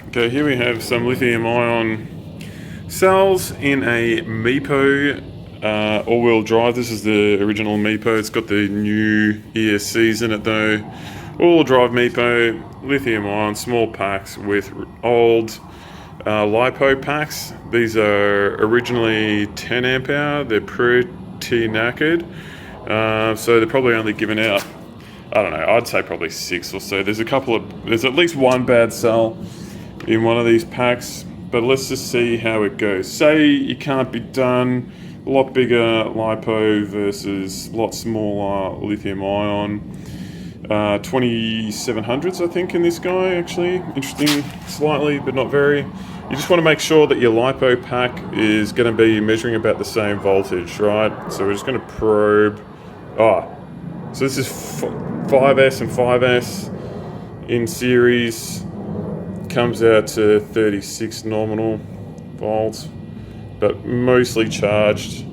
Okay, here we have some lithium ion cells in a MIPO all-wheel drive. This is the original MIPO. It's got the new ESCs in it though. All-wheel drive MIPO, lithium ion, small packs with old LIPO packs. These are originally 10 amp hour. They're pretty knackered. So they're probably only given out, I don't know, I'd say probably 6 or so. There's at least one bad cell in one of these packs, but let's just see how it goes. Say you can't be done, a lot bigger LiPo versus a lot smaller lithium ion. 2700s I think in this guy, actually. Interesting, slightly, but not very. You just want to make sure that your LiPo pack is going to be measuring about the same voltage, right? So we're just going to probe. So this is 5S and 5S in series. Comes out to 36 nominal volts, but mostly charged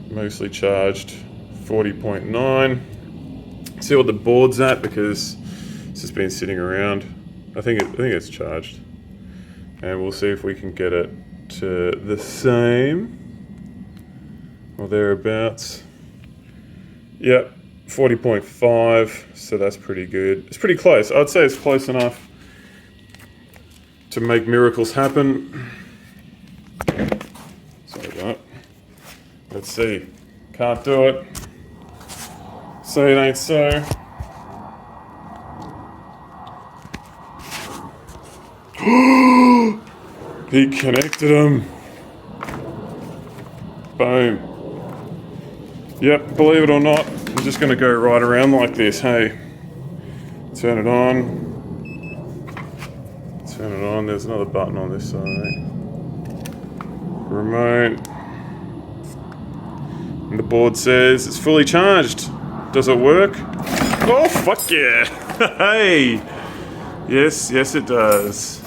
40.9. See what the board's at, because it's just been sitting around. I think it's charged, and we'll see if we can get it to the same or thereabouts. Yep, 40.5, so that's pretty good. It's pretty close. I'd say it's close enough to make miracles happen. Sorry about that. Let's see. Can't do it. Say it ain't so. He connected them. Boom. Yep, believe it or not, I'm just going to go right around like this, hey. Turn it on. Turn it on. There's another button on this side. Remote. And the board says it's fully charged. Does it work? Oh, fuck yeah. Hey. Yes, it does.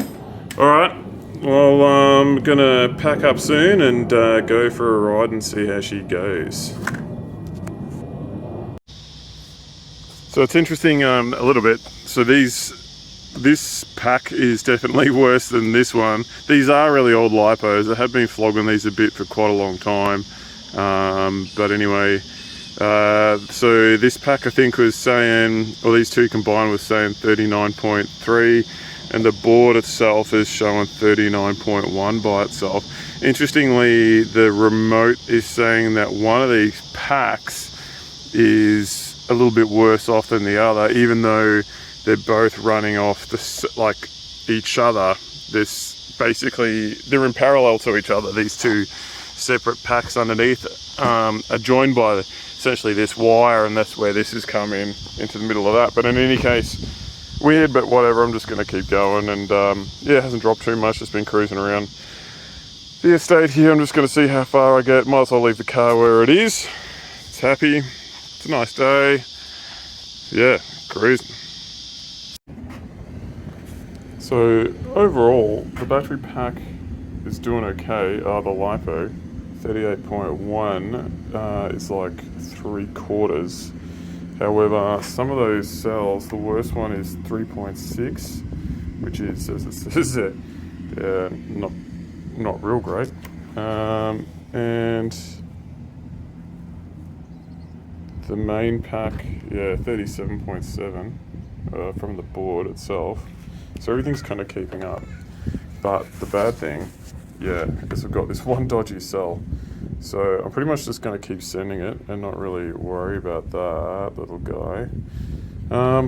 Alright. Well, I'm gonna pack up soon and go for a ride and see how she goes. So it's interesting a little bit. So this pack is definitely worse than this one. These are really old LiPos. I have been flogging these a bit for quite a long time. But anyway, so this pack I think was saying, or these two combined was saying 39.3, and the board itself is showing 39.1 by itself. Interestingly, the remote is saying that one of these packs is a little bit worse off than the other, even though they're both running off each other. They're in parallel to each other. These two separate packs underneath are joined by essentially this wire, and that's where this is coming into the middle of that. But in any case, weird, but whatever. I'm just going to keep going, and yeah, it hasn't dropped too much. Just been cruising around the estate here. I'm just going to see how far I get. Might as well leave the car where it is. It's happy. It's a nice day. Yeah, cruising. So overall, the battery pack is doing okay. The LiPo 38.1 is like 3/4. However, some of those cells, the worst one is 3.6, which is, as it says it, not real great. And the main pack, 37.7 from the board itself. So everything's kind of keeping up. But the bad thing, is I've got this one dodgy cell. So I'm pretty much just going to keep sending it and not really worry about that little guy.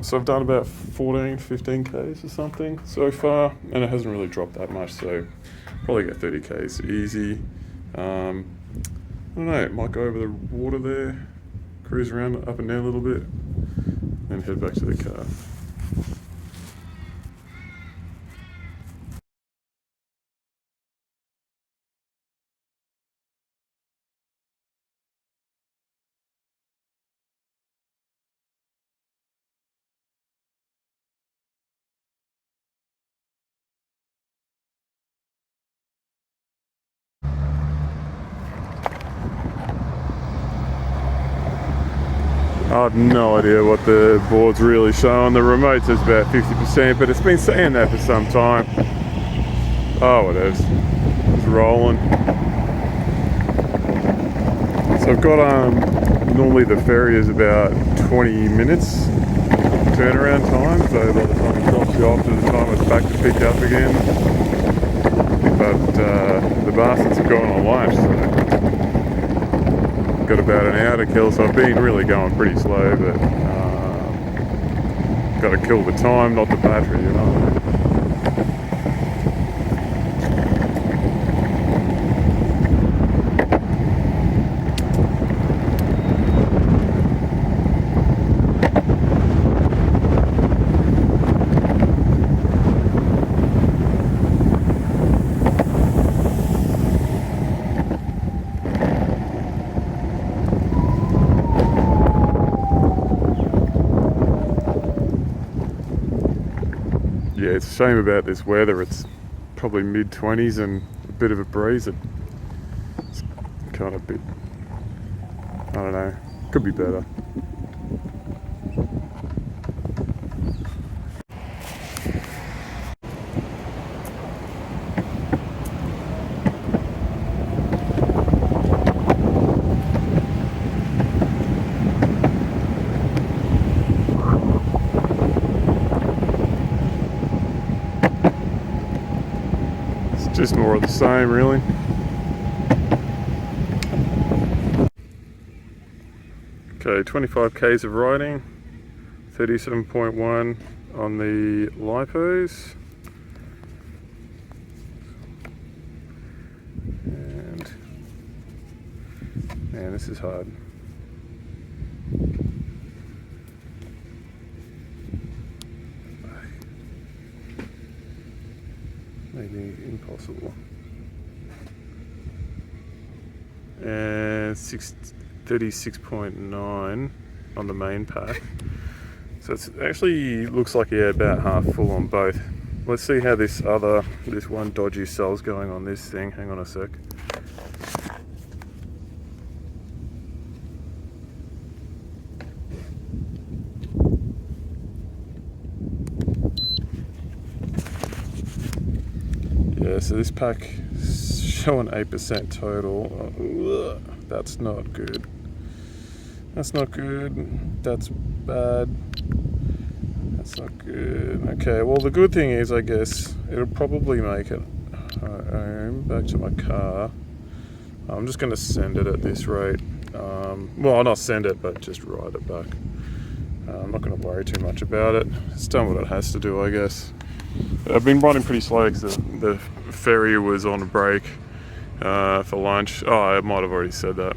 So I've done about 15 Ks or something so far, and it hasn't really dropped that much, so probably get 30 Ks easy. I don't know, it might go over the water there, cruise around up and down a little bit, and head back to the car. I have no idea what the board's really showing. The remote says about 50%, but it's been saying that for some time. Oh, it is. It's rolling. So I've got, normally the ferry is about 20 minutes turnaround time, so by the time it drops you off to the time it's back to pick you up again. But the bastards have gone on lunch, so got about an hour to kill, so I've been really going pretty slow, but got to kill the time, not the battery, you know. Yeah, it's a shame about this weather. It's probably mid-20s and a bit of a breeze. It's kind of a bit, I don't know, could be better. Just more of the same, really. Okay, 25 k's of riding, 37.1 on the LIPOs. And man, this is hard. Maybe impossible. And 36.9 on the main pack. So it actually looks like, yeah, about half full on both. Let's see how this one dodgy cell's going on this thing. Hang on a sec. Yeah, so this pack is showing 8% total. That's not good. That's not good. That's bad. That's not good. Okay, well the good thing is, I guess, it'll probably make it home, back to my car. I'm just going to send it at this rate. Well, not send it, but just ride it back. I'm not going to worry too much about it. It's done what it has to do, I guess. I've been riding pretty slow because the ferry was on a break for lunch. Oh, I might have already said that.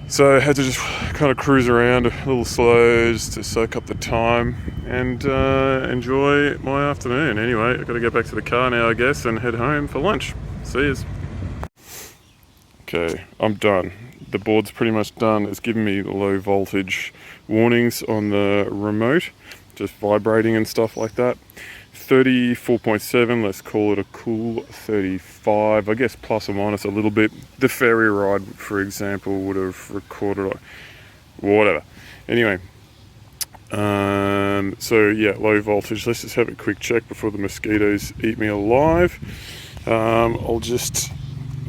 So I had to just kind of cruise around a little slow just to soak up the time and enjoy my afternoon. Anyway, I've got to get back to the car now, I guess, and head home for lunch. See yous. Okay, I'm done. The board's pretty much done. It's giving me low voltage warnings on the remote, just vibrating and stuff like that. 34.7, let's call it a cool 35, I guess, plus or minus a little bit. The ferry ride, for example, would have recorded whatever. Anyway, so yeah, low voltage. Let's just have a quick check before the mosquitoes eat me alive. I'll just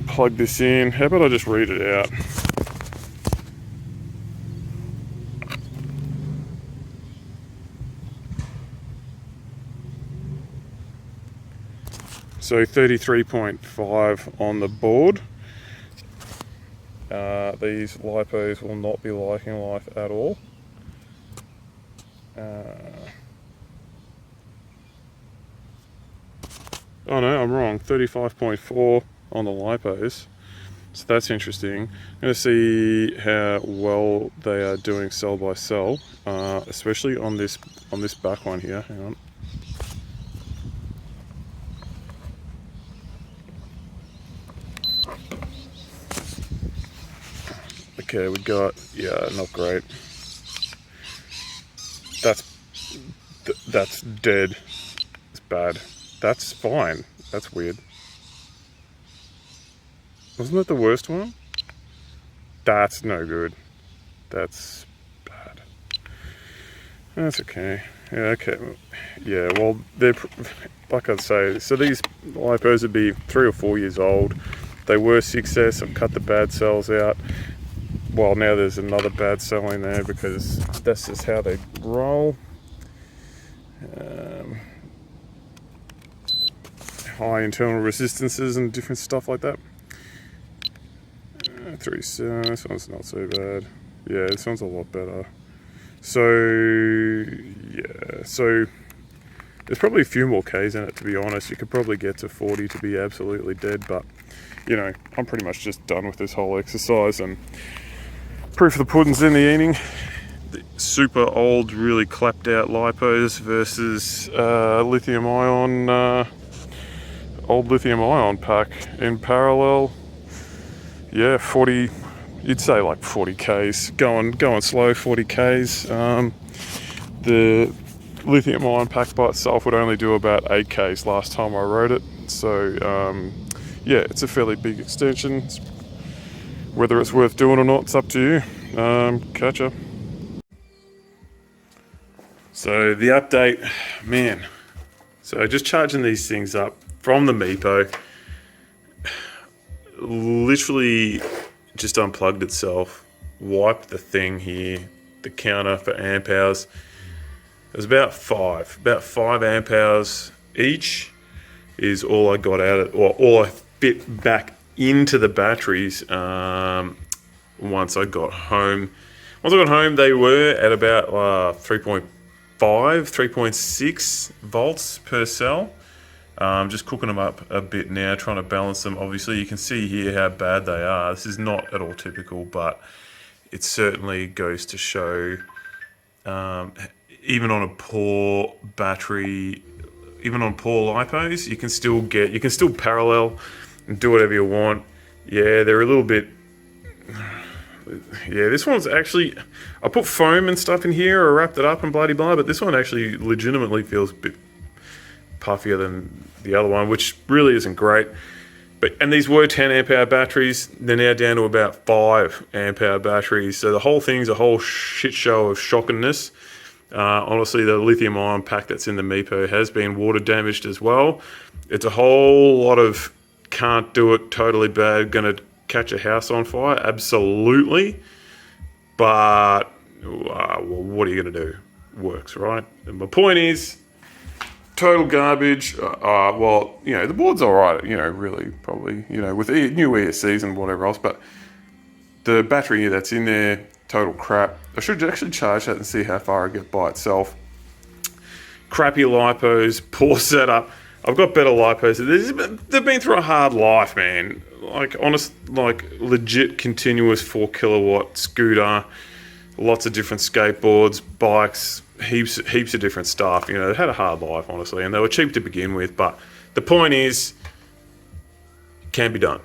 plug this in. How about I just read it out? So 33.5 on the board. These LIPOs will not be liking life at all. Oh no, I'm wrong. 35.4 on the LIPOs. So that's interesting. I'm going to see how well they are doing cell by cell, especially on this back one here. Hang on. Okay, we got, yeah, not great. That's dead. It's bad. That's fine. That's weird. Wasn't that the worst one? That's no good. That's That's okay. Yeah, okay. Yeah, well, they're, like I'd say, so these LIPOs would be 3 or 4 years old. They were 6S. I've cut the bad cells out. Well, now there's another bad cell in there because that's just how they roll. High internal resistances and different stuff like that. 3 cell, this one's not so bad. Yeah, this one's a lot better. So, yeah, so there's probably a few more Ks in it, to be honest. You could probably get to 40 to be absolutely dead, but, you know, I'm pretty much just done with this whole exercise, and proof of the pudding's in the eating. The super old, really clapped out LIPOs versus lithium ion, old lithium ion pack in parallel. Yeah, 40, you'd say like 40 Ks, going slow, 40 Ks. The lithium ion pack by itself would only do about 8 Ks last time I rode it. So yeah, it's a fairly big extension. Whether it's worth doing or not, it's up to you. Catch ya. So the update, man. So just charging these things up from the MIPO. Literally just unplugged itself, wiped the thing here, the counter for amp hours. It was about 5 amp hours each is all I got out of it, or all I fit back into the batteries once I got home. Once I got home, they were at about 3.5, 3.6 volts per cell. Just cooking them up a bit now, trying to balance them. Obviously, you can see here how bad they are. This is not at all typical, but it certainly goes to show, even on a poor battery, even on poor LIPOs, you can still parallel and do whatever you want. Yeah, they're a little bit. Yeah, this one's actually, I put foam and stuff in here or wrapped it up and bloody blah, but this one actually legitimately feels a bit puffier than the other one, which really isn't great. And these were 10 amp hour batteries. They're now down to about 5 amp hour batteries. So the whole thing's a whole shit show of shockingness. Honestly, the lithium ion pack that's in the MIPO has been water damaged as well. It's a whole lot of can't do it, totally bad, gonna catch a house on fire, absolutely. But well, what are you gonna do? Works, right? And my point is, total garbage. Well, you know, the board's all right, you know, really, probably, you know, with new ESCs and whatever else, but the battery that's in there, total crap. I should actually charge that and see how far I get by itself. Crappy LIPOs, poor setup. I've got better LIPOs. They've been through a hard life, man. Like, honest, like, legit continuous 4 kilowatt scooter, lots of different skateboards, bikes, heaps of different stuff. You know, they had a hard life, honestly, and they were cheap to begin with. But the point is, it can be done.